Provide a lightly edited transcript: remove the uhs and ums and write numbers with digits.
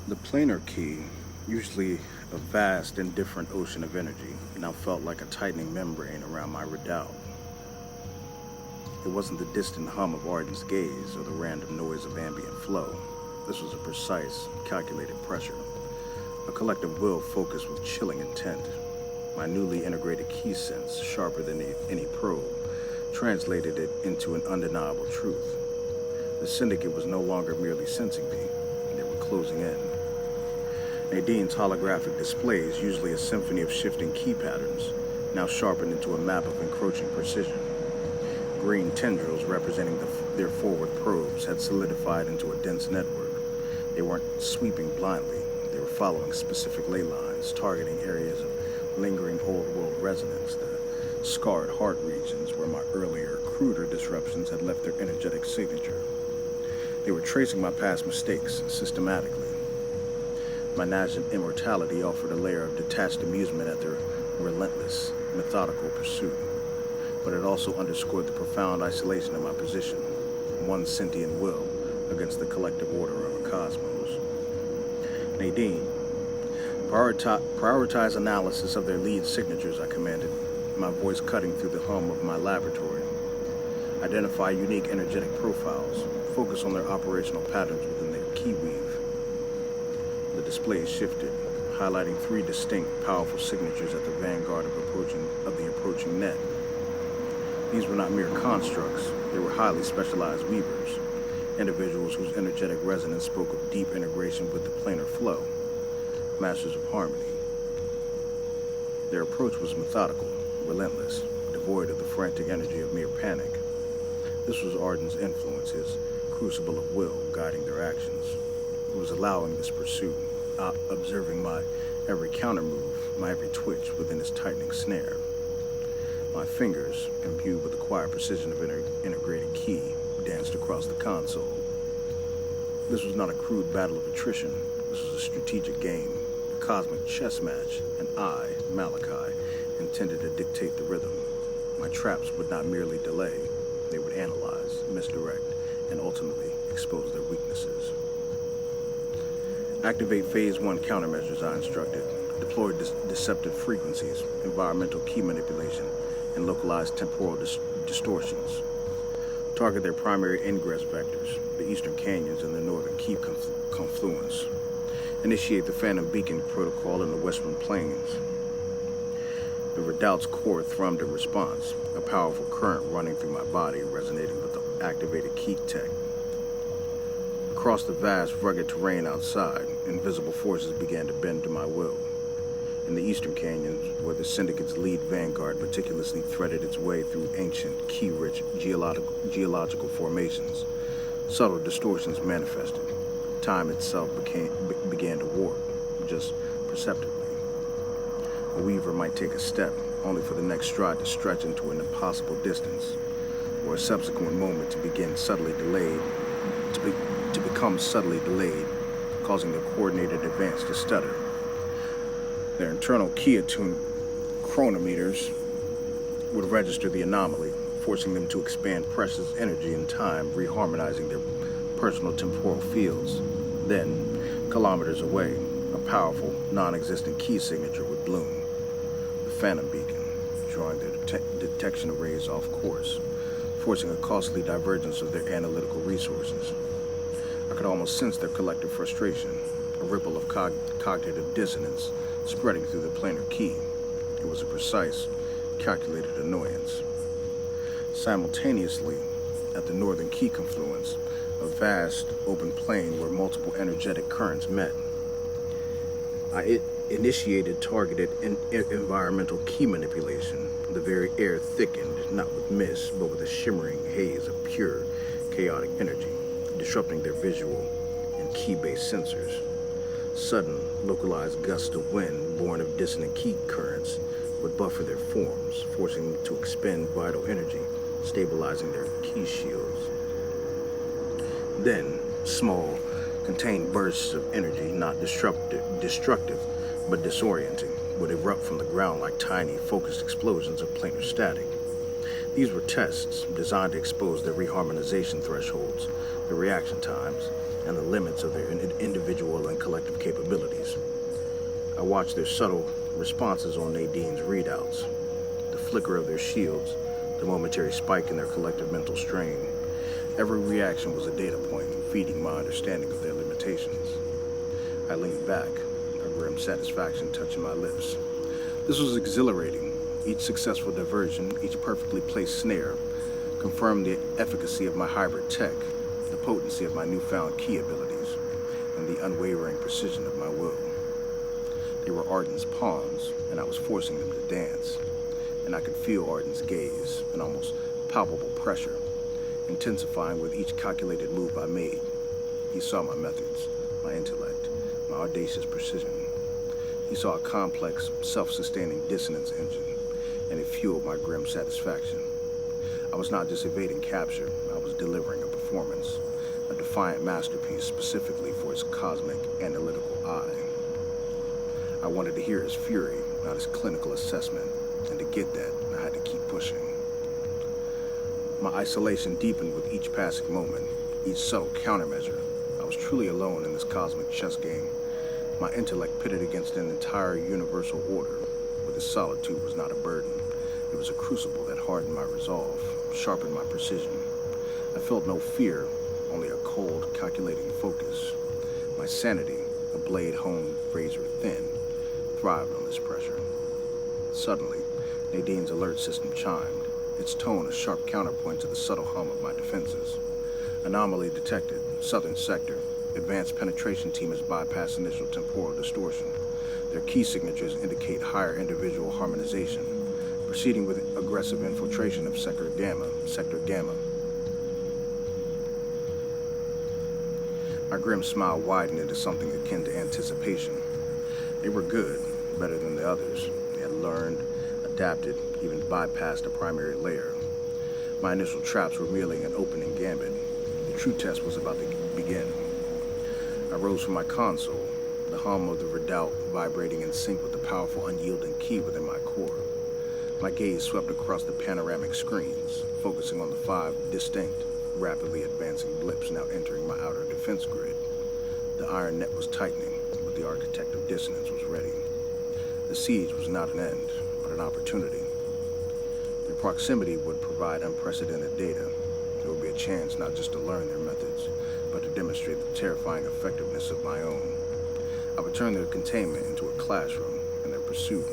The planar key, usually a vast and different ocean of energy, now felt like a tightening membrane around my redoubt. It wasn't the distant hum of Arden's gaze or the random noise of ambient flow. This was a precise, calculated pressure, a collective will focused with chilling intent. My newly integrated key sense, sharper than any probe, translated it into an undeniable truth. The Syndicate was no longer merely sensing me, they were closing in. Nadine's holographic displays, usually a symphony of shifting key patterns, now sharpened into a map of encroaching precision. Green tendrils representing their forward probes had solidified into a dense network. They weren't sweeping blindly, they were following specific ley lines, targeting areas of lingering old-world resonance, the scarred heart regions where my earlier, cruder disruptions had left their energetic signature. They were tracing my past mistakes systematically. My nascent immortality offered a layer of detached amusement at their relentless, methodical pursuit, but it also underscored the profound isolation of my position, one sentient will against the collective order of a cosmos. Nadine, prioritize analysis of their lead signatures, I commanded, my voice cutting through the hum of my laboratory. Identify unique energetic profiles, focus on their operational patterns within their key weave. The display shifted, highlighting three distinct, powerful signatures at the vanguard of the approaching net. These were not mere constructs, they were highly specialized weavers, individuals whose energetic resonance spoke of deep integration with the planar flow, masters of harmony. Their approach was methodical, relentless, devoid of the frantic energy of mere panic. This was Arden's influence, his crucible of will guiding their actions. It was allowing this pursuit, observing my every counter move, my every twitch within his tightening snare. My fingers, imbued with the quiet precision of integrated key, danced across the console. This was not a crude battle of attrition. This was a strategic game, a cosmic chess match, and I, Malachi, intended to dictate the rhythm. My traps would not merely delay, they would analyze, misdirect, and ultimately expose their weaknesses. Activate Phase 1 countermeasures, I instructed. Deploy deceptive frequencies, environmental key manipulation, and localized temporal distortions. Target their primary ingress vectors, the eastern canyons and the northern key confluence. Initiate the Phantom Beacon protocol in the western plains. The redoubt's core thrummed in response, a powerful current running through my body, resonating with the activated key tech. Across the vast, rugged terrain outside, invisible forces began to bend to my will. In the eastern canyons, where the Syndicate's lead vanguard meticulously threaded its way through ancient, key-rich geological formations, subtle distortions manifested. Time itself began to warp, just perceptibly. A weaver might take a step, only for the next stride to stretch into an impossible distance, or a subsequent moment to become subtly delayed, causing their coordinated advance to stutter. Their internal key-attuned chronometers would register the anomaly, forcing them to expand precious energy and time, reharmonizing their personal temporal fields. Then, kilometers away, a powerful, non-existent key signature would bloom. The Phantom Beacon, drawing their detection arrays off course, forcing a costly divergence of their analytical resources. I could almost sense their collective frustration, a ripple of cognitive dissonance spreading through the planar key. It was a precise, calculated annoyance. Simultaneously, at the northern key confluence, a vast, open plain where multiple energetic currents met. I initiated targeted environmental key manipulation. The very air thickened, not with mist, but with a shimmering haze of pure, chaotic energy, disrupting their visual and key-based sensors. Sudden, localized gusts of wind, born of dissonant key currents, would buffer their forms, forcing them to expend vital energy, stabilizing their key shields. Then, small, contained bursts of energy, not destructive, but disorienting, would erupt from the ground like tiny, focused explosions of planar static. These were tests designed to expose their reharmonization thresholds, their reaction times, and the limits of their individual and collective capabilities. I watched their subtle responses on Nadine's readouts, the flicker of their shields, the momentary spike in their collective mental strain. Every reaction was a data point, feeding my understanding of their limitations. I leaned back, a grim satisfaction touching my lips. This was exhilarating. Each successful diversion, each perfectly placed snare, confirmed the efficacy of my hybrid tech, the potency of my newfound key abilities, and the unwavering precision of my will. They were Arden's pawns, and I was forcing them to dance. And I could feel Arden's gaze, an almost palpable pressure, intensifying with each calculated move I made. He saw my methods, my intellect, my audacious precision. He saw a complex, self-sustaining dissonance engine, and it fueled my grim satisfaction. I was not just evading capture, I was delivering a performance, a defiant masterpiece specifically for his cosmic, analytical eye. I wanted to hear his fury, not his clinical assessment, and to get that, I had to keep pushing. My isolation deepened with each passing moment, each subtle countermeasure. I was truly alone in this cosmic chess game, my intellect pitted against an entire universal order, but this solitude was not a burden. It was a crucible that hardened my resolve, sharpened my precision. I felt no fear, only a cold, calculating focus. My sanity, a blade honed razor thin, thrived on this pressure. Suddenly, Nadine's alert system chimed, its tone a sharp counterpoint to the subtle hum of my defenses. Anomaly detected, southern sector. Advanced penetration team has bypassed initial temporal distortion. Their key signatures indicate higher individual harmonization, proceeding with aggressive infiltration of Sector Gamma. My grim smile widened into something akin to anticipation. They were good, better than the others. They had learned, adapted, even bypassed a primary layer. My initial traps were merely an opening gambit. The true test was about to begin. I rose from my console, the hum of the redoubt vibrating in sync with the powerful, unyielding key within my core. My gaze swept across the panoramic screens, focusing on the 5 distinct, rapidly advancing blips now entering my outer defense grid. The iron net was tightening, but the architect of dissonance was ready. The siege was not an end, but an opportunity. Their proximity would provide unprecedented data. There would be a chance not just to learn their methods, but to demonstrate the terrifying effectiveness of my own. I would turn their containment into a classroom, and their pursuit